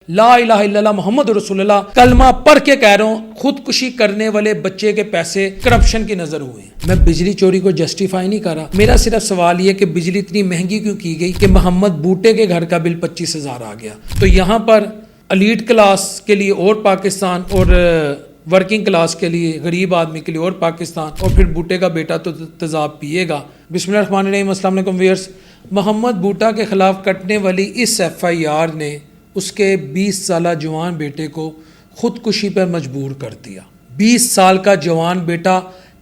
لا الہ الا اللہ محمد رسول اللہ کلمہ پڑھ کے کہہ رہا ہوں، خودکشی کرنے والے بچے کے پیسے کرپشن کی نظر ہوئے ہیں۔ میں بجلی چوری کو جسٹیفائی نہیں کر رہا، میرا صرف سوال یہ کہ بجلی اتنی مہنگی کیوں کی گئی کہ محمد بوٹے کے گھر کا بل 25,000 آ گیا۔ تو یہاں پر ایلیٹ کلاس کے لیے اور پاکستان، اور ورکنگ کلاس کے لیے، غریب آدمی کے لیے اور پاکستان، اور پھر بوٹے کا بیٹا تو تیزاب پیے گا۔ بسم اللہ الرحمن الرحیم۔ السلام علیکم ویئرس۔ محمد بوٹا کے خلاف کٹنے والی اس FIR نے اس کے 20 سالہ جوان بیٹے کو خودکشی پر مجبور کر دیا۔ 20 سال کا جوان بیٹا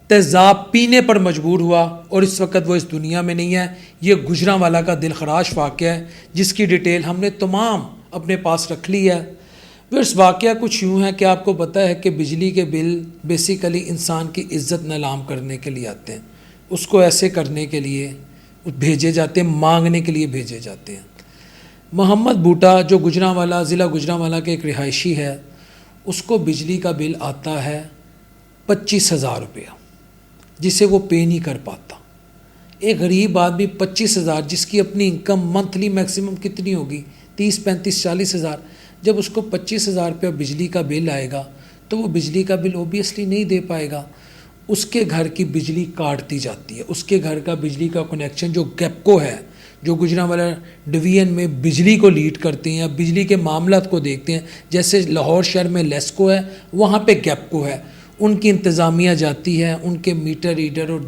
تیزاب پینے پر مجبور ہوا، اور اس وقت وہ اس دنیا میں نہیں ہے۔ یہ گجرانوالہ کا دلخراش واقعہ ہے جس کی ڈیٹیل ہم نے تمام اپنے پاس رکھ لی ہے۔ اس واقعہ کچھ یوں ہے کہ آپ کو پتہ ہے کہ بجلی کے بل بیسیکلی انسان کی عزت نیلام کرنے کے لیے آتے ہیں، اس کو ایسے کرنے کے لیے بھیجے جاتے ہیں، مانگنے کے لیے بھیجے جاتے ہیں۔ محمد بوٹا جو گجرانوالہ، ضلع گجرانوالہ کے ایک رہائشی ہے، اس کو بجلی کا بل آتا ہے 25,000 روپیہ، جسے وہ پے نہیں کر پاتا۔ ایک غریب آدمی 25,000، جس کی اپنی انکم منتھلی میکسیمم کتنی ہوگی، 30، 35، 40,000، جب اس کو 25,000 روپیہ بجلی کا بل آئے گا تو وہ بجلی کا بل اوبیسلی نہیں دے پائے گا۔ اس کے گھر کی بجلی کاٹ دی جاتی ہے۔ اس کے گھر کا بجلی کا کنیکشن جو گیپکو ہے، جو گجرانوالہ ڈویژن میں بجلی کو لیڈ کرتے ہیں، بجلی کے معاملات کو دیکھتے ہیں، جیسے لاہور شہر میں لیسکو ہے، وہاں پہ گیپکو ہے، ان کی انتظامیہ جاتی ہے، ان کے میٹر ریڈر اور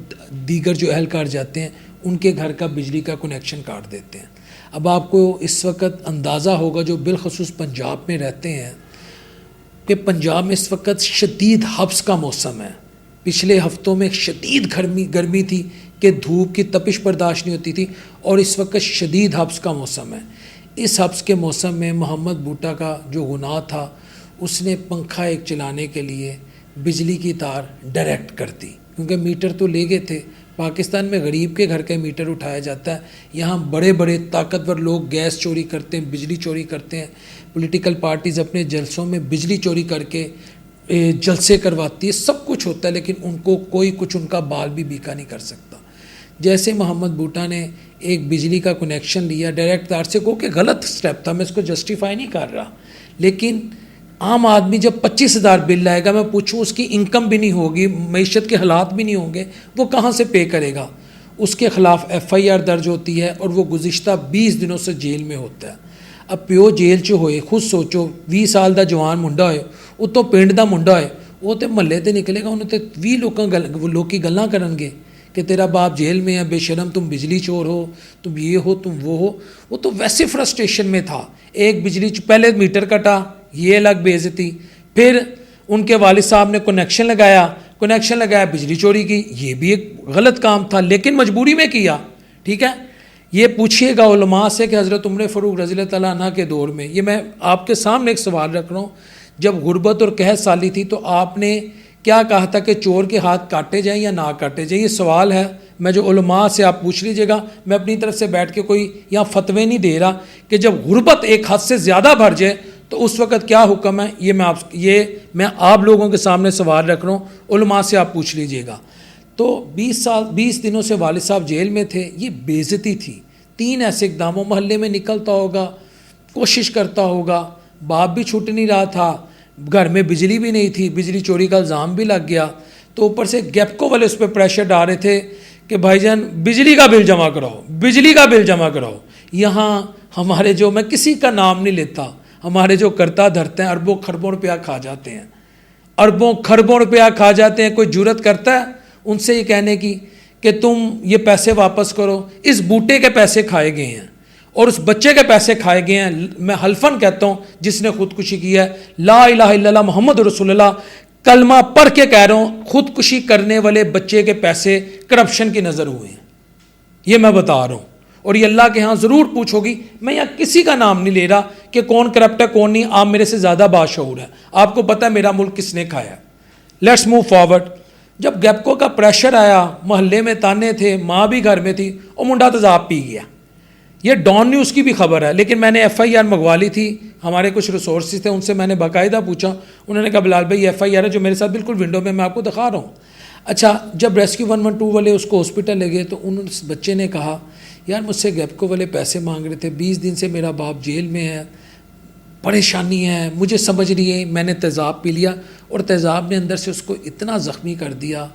دیگر جو اہلکار جاتے ہیں، ان کے گھر کا بجلی کا کنیکشن کاٹ دیتے ہیں۔ اب آپ کو اس وقت اندازہ ہوگا جو بالخصوص پنجاب میں رہتے ہیں کہ پنجاب میں اس وقت شدید حبس کا موسم ہے۔ پچھلے ہفتوں میں شدید گرمی تھی کہ دھوپ کی تپش برداشت نہیں ہوتی تھی، اور اس وقت شدید حبس کا موسم ہے۔ اس حبس کے موسم میں محمد بوٹا کا جو گناہ تھا، اس نے پنکھا ایک چلانے کے لیے بجلی کی تار ڈائریکٹ کر دی، کیونکہ میٹر تو لے گئے تھے۔ پاکستان میں غریب کے گھر کا میٹر اٹھایا جاتا ہے، یہاں بڑے بڑے طاقتور لوگ گیس چوری کرتے ہیں، بجلی چوری کرتے ہیں، پولیٹیکل پارٹیز اپنے جلسوں میں بجلی چوری کر کے جلسے کرواتی ہے، سب کچھ ہوتا ہے، لیکن ان کو کوئی کچھ ان کا بال بھی بیکا نہیں کر سکتا۔ جیسے محمد بوٹا نے ایک بجلی کا کنیکشن لیا ڈائریکٹ تار سے، کو کہ غلط سٹیپ تھا، میں اس کو جسٹیفائی نہیں کر رہا، لیکن عام آدمی جب 25,000 بل آئے گا، میں پوچھوں اس کی انکم بھی نہیں ہوگی، معیشت کے حالات بھی نہیں ہوں گے، وہ کہاں سے پے کرے گا؟ اس کے خلاف FIR درج ہوتی ہے، اور وہ گزشتہ 20 دنوں سے جیل میں ہوتا ہے۔ اب پیو جیل چ ہوئے، خود سوچو، 20 سال دا جوان منڈا ہوئے، وہ تو پنڈ دا منڈا ہوئے، وہ تو محلے تے نکلے گا، انہوں تے 20 لوگ کی گلاں کرن گے کہ تیرا باپ جیل میں ہے، بے شرم، تم بجلی چور ہو، تم یہ ہو، تم وہ ہو۔ وہ تو ویسے فرسٹریشن میں تھا، ایک بجلی پہلے میٹر کٹا، یہ الگ بے عزتی، پھر ان کے والد صاحب نے کنیکشن لگایا بجلی چوری کی، یہ بھی ایک غلط کام تھا، لیکن مجبوری میں کیا، ٹھیک ہے۔ یہ پوچھیے گا علماء سے کہ حضرت عمر فاروق رضی اللہ تعالیٰ عنہ کے دور میں، یہ میں آپ کے سامنے ایک سوال رکھ رہا ہوں، جب غربت اور قحط سالی تھی تو آپ نے کیا کہا تھا کہ چور کے ہاتھ کاٹے جائیں یا نہ کاٹے جائیں؟ یہ سوال ہے، میں جو علماء سے آپ پوچھ لیجئے گا، میں اپنی طرف سے بیٹھ کے کوئی یہاں فتوے نہیں دے رہا کہ جب غربت ایک حد سے زیادہ بڑھ جائے تو اس وقت کیا حکم ہے، یہ میں آپ لوگوں کے سامنے سوال رکھ رہا ہوں، علماء سے آپ پوچھ لیجئے گا۔ تو 20 دنوں سے والد صاحب جیل میں تھے، یہ بے عزتی تھی۔ 3 ایسے اقداموں، محلے میں نکلتا ہوگا، کوشش کرتا ہوگا، باپ بھی چھوٹ نہیں رہا تھا، گھر میں بجلی بھی نہیں تھی، بجلی چوری کا الزام بھی لگ گیا، تو اوپر سے گیپکو والے اس پہ پریشر ڈال رہے تھے کہ بھائی جان بجلی کا بل جمع کراؤ، بجلی کا بل جمع کراؤ۔ یہاں ہمارے جو، میں کسی کا نام نہیں لیتا، ہمارے جو کرتا دھرتے ہیں اربوں خربوں روپیہ کھا جاتے ہیں، اربوں خربوں روپیہ کھا جاتے ہیں۔ کوئی جرت کرتا ہے ان سے یہ کہنے کی کہ تم یہ پیسے واپس کرو؟ اس بوٹے کے پیسے کھائے گئے ہیں اور اس بچے کے پیسے کھائے گئے ہیں۔ میں حلفاً کہتا ہوں جس نے خودکشی کی ہے، لا الہ الا اللہ محمد رسول اللہ کلمہ پڑھ کے کہہ رہا ہوں، خودکشی کرنے والے بچے کے پیسے کرپشن کی نظر ہوئے ہیں، یہ میں بتا رہا ہوں، اور یہ اللہ کے ہاں ضرور پوچھو گی۔ میں یہاں کسی کا نام نہیں لے رہا کہ کون کرپٹ ہے کون نہیں، آپ میرے سے زیادہ باشعور ہے، آپ کو پتہ ہے میرا ملک کس نے کھایا۔ Let's move forward. جب گیپکو کا پریشر آیا، محلے میں تانے تھے، ماں بھی گھر میں تھی، اور منڈا تیزاب پی گیا۔ یہ ڈان نیوز کی بھی خبر ہے، لیکن میں نے FIR منگوا لی تھی، ہمارے کچھ ریسورسز تھے، ان سے میں نے باقاعدہ پوچھا، انہوں نے کہا بلال بھائی یہ FIR ہے جو میرے ساتھ بالکل ونڈو میں آپ کو دکھا رہا ہوں۔ اچھا، جب ریسکیو 112 والے اس کو ہاسپٹل لے گئے تو اس بچے نے کہا یار مجھ سے گیپکو والے پیسے مانگ رہے تھے، 20 دن سے میرا باپ جیل میں ہے، پریشانی ہے، مجھے سمجھ نہیں ہے، میں نے تیزاب پی لیا اور تیزاب نے اندر سے اس کو اتنا زخمی کر دیا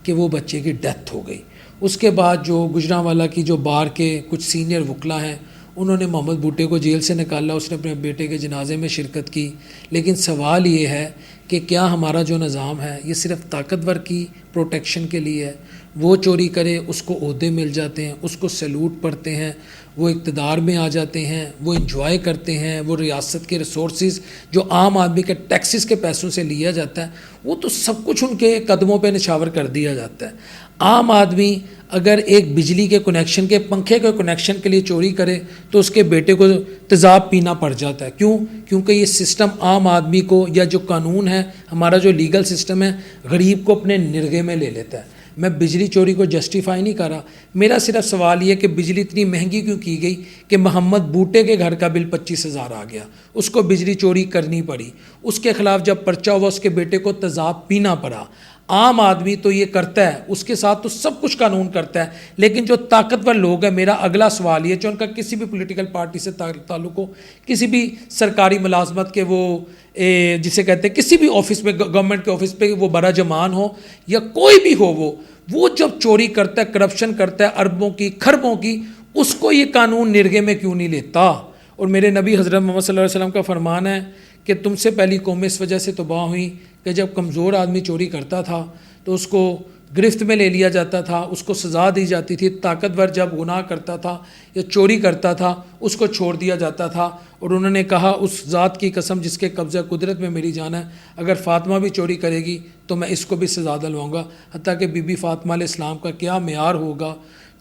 کہ وہ بچے کی ڈیتھ ہو گئی۔ اس کے بعد جو گجرانوالہ کی جو بار کے کچھ سینئر وکلا ہیں انہوں نے محمد بھٹے کو جیل سے نکالا، اس نے اپنے بیٹے کے جنازے میں شرکت کی، لیکن سوال یہ ہے کہ کیا ہمارا جو نظام ہے یہ صرف طاقتور کی پروٹیکشن کے لیے ہے؟ وہ چوری کرے اس کو عہدے مل جاتے ہیں، اس کو سیلوٹ پڑھتے ہیں، وہ اقتدار میں آ جاتے ہیں، وہ انجوائے کرتے ہیں، وہ ریاست کے ریسورسز جو عام آدمی کے ٹیکسز کے پیسوں سے لیا جاتا ہے وہ تو سب کچھ ان کے قدموں پہ نچھاور کر دیا جاتا ہے۔ عام آدمی اگر ایک بجلی کے کنیکشن کے پنکھے کے کنیکشن کے لیے چوری کرے تو اس کے بیٹے کو تیزاب پینا پڑ جاتا ہے۔ کیوں؟ کیونکہ یہ سسٹم عام آدمی کو، یا جو قانون ہے ہمارا جو لیگل سسٹم ہے، غریب کو اپنے نرغے میں لے لیتا ہے۔ میں بجلی چوری کو جسٹیفائی نہیں کر رہا، میرا صرف سوال یہ کہ بجلی اتنی مہنگی کیوں کی گئی کہ محمد بوٹے کے گھر کا بل 25,000 آ گیا، اس کو بجلی چوری کرنی پڑی، اس کے خلاف جب پرچہ ہوا اس کے بیٹے کو تیزاب پینا پڑا۔ عام آدمی تو یہ کرتا ہے، اس کے ساتھ تو سب کچھ قانون کرتا ہے، لیکن جو طاقتور لوگ ہیں، میرا اگلا سوال یہ جو ان کا کسی بھی پولیٹیکل پارٹی سے تعلق ہو، کسی بھی سرکاری ملازمت کے وہ جسے کہتے ہیں کسی بھی آفس میں، گورنمنٹ کے آفس پہ وہ برا جمان ہو یا کوئی بھی ہو، وہ جب چوری کرتا ہے، کرپشن کرتا ہے اربوں کی کھربوں کی، اس کو یہ قانون نرغے میں کیوں نہیں لیتا؟ اور میرے نبی حضرت محمد صلی اللہ علیہ وسلم کا فرمان ہے کہ تم سے پہلی قومیں اس وجہ سے تباہ ہوئیں کہ جب کمزور آدمی چوری کرتا تھا تو اس کو گرفت میں لے لیا جاتا تھا، اس کو سزا دی جاتی تھی، طاقتور جب گناہ کرتا تھا یا چوری کرتا تھا اس کو چھوڑ دیا جاتا تھا۔ اور انہوں نے کہا اس ذات کی قسم جس کے قبضہ قدرت میں میری جان ہے، اگر فاطمہ بھی چوری کرے گی تو میں اس کو بھی سزا دلواؤں گا، حتیٰ کہ بی بی فاطمہ علیہ السلام کا کیا معیار ہوگا۔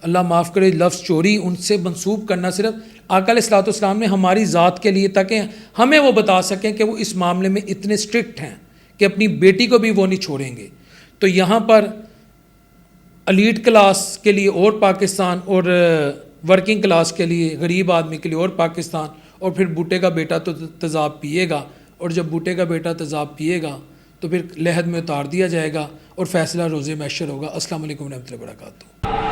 اللہ معاف کرے، لفظ چوری ان سے منسوب کرنا صرف آقا علیہ الصلوۃ والسلام نے ہماری ذات کے لیے تاکہ ہمیں وہ بتا سکیں کہ وہ اس معاملے میں اتنے اسٹرکٹ ہیں کہ اپنی بیٹی کو بھی وہ نہیں چھوڑیں گے۔ تو یہاں پر ایلیٹ کلاس کے لیے اور پاکستان، اور ورکنگ کلاس کے لیے، غریب آدمی کے لیے اور پاکستان، اور پھر بوٹے کا بیٹا تو تیزاب پیے گا، اور جب بوٹے کا بیٹا تیزاب پیے گا تو پھر لحد میں اتار دیا جائے گا اور فیصلہ روز محشر ہوگا۔ السلام علیکم ورحمۃ اللہ وبرکاتہ۔